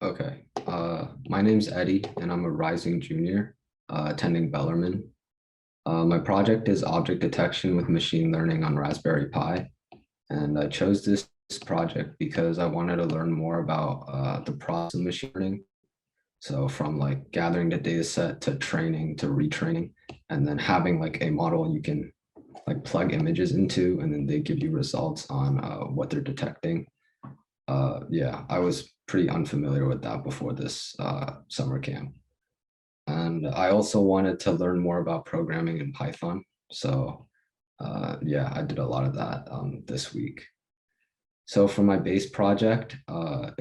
Okay. My name's Eddie, and I'm a rising junior attending Bellarmine. My project is object detection with machine learning on Raspberry Pi. And I chose this project because I wanted to learn more about the process of machine learning. So from like gathering the data set to training to retraining, and then having like a model you can like plug images into, and then they give you results on what they're detecting. Yeah, I was pretty unfamiliar with that before this summer camp. And I also wanted to learn more about programming in Python. So yeah, I did a lot of that this week. So for my base project, I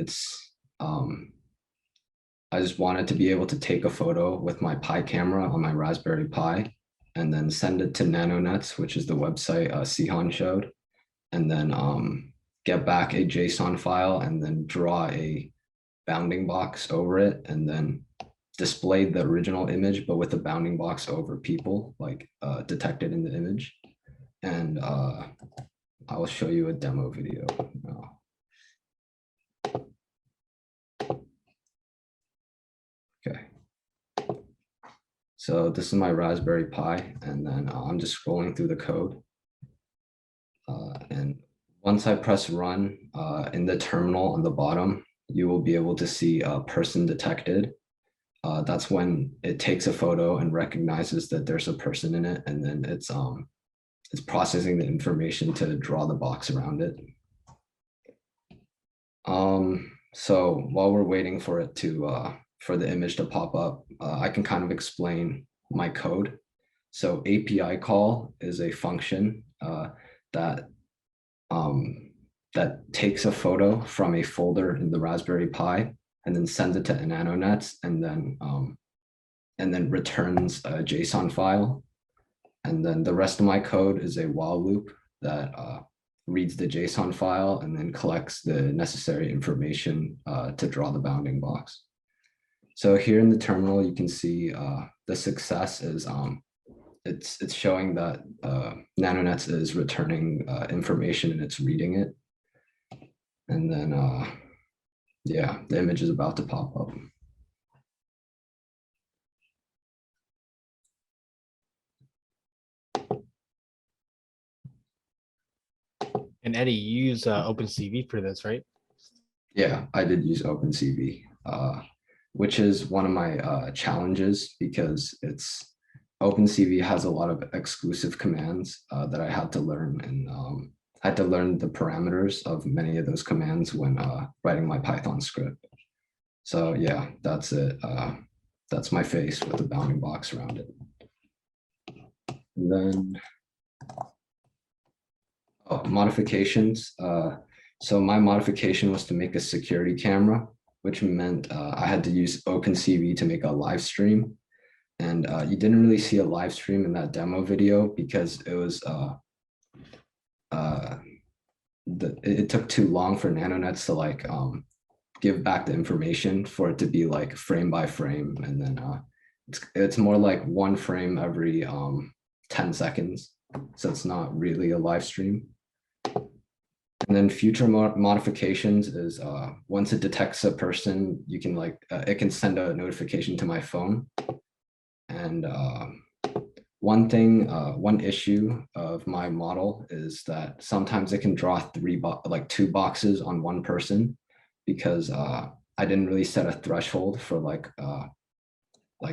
just wanted to be able to take a photo with my Pi camera on my Raspberry Pi and then send it to NanoNets, which is the website Sihan showed, and then get back a JSON file and then draw a bounding box over it and then display the original image, but with the bounding box over people like detected in the image. And I will show you a demo video now. Okay. So this is my Raspberry Pi, and then I'm just scrolling through the code. And once I press run in the terminal on the bottom, you will be able to see a person detected. That's when it takes a photo and recognizes that there's a person in it, and then it's processing the information to draw the box around it. So while we're waiting for it to for the image to pop up, I can kind of explain my code. So API call is a function that that takes a photo from a folder in the Raspberry Pi and then sends it to NanoNets and then returns a JSON file. And then the rest of my code is a while loop that reads the JSON file and then collects the necessary information to draw the bounding box. So here in the terminal, you can see the success is it's showing that NanoNets is returning information and it's reading it. And then, yeah, the image is about to pop up. And Eddie, you use OpenCV for this, right? Yeah, I did use OpenCV, which is one of my challenges because OpenCV has a lot of exclusive commands that I had to learn, and I had to learn the parameters of many of those commands when writing my Python script. So yeah, that's it. That's my face with a bounding box around it. And then modifications. So my modification was to make a security camera, which meant I had to use OpenCV to make a live stream. And you didn't really see a live stream in that demo video because it was it took too long for NanoNets to like give back the information for it to be like frame by frame, and then it's more like one frame every 10 seconds, so it's not really a live stream. And then future modifications is once it detects a person, you can like it can send a notification to my phone. And one issue of my model is that sometimes it can draw two boxes on one person because I didn't really set a threshold for like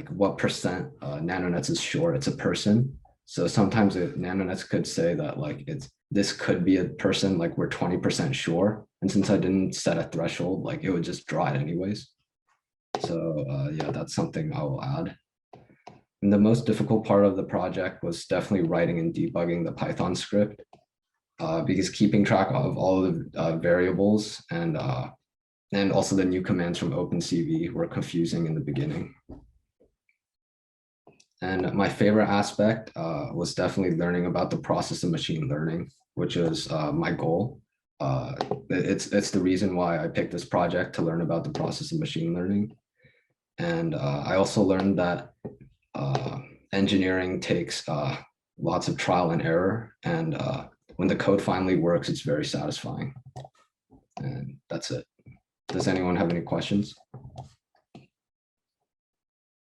what percent NanoNets is sure it's a person. So sometimes NanoNets could say that like this could be a person, like we're 20% sure. And since I didn't set a threshold, like it would just draw it anyways. So yeah, that's something I will add. And the most difficult part of the project was definitely writing and debugging the Python script because keeping track of all of the variables and also the new commands from OpenCV were confusing in the beginning. And my favorite aspect was definitely learning about the process of machine learning, which was my goal. It's the reason why I picked this project, to learn about the process of machine learning. And I also learned that engineering takes lots of trial and error. And when the code finally works, it's very satisfying. And that's it. Does anyone have any questions?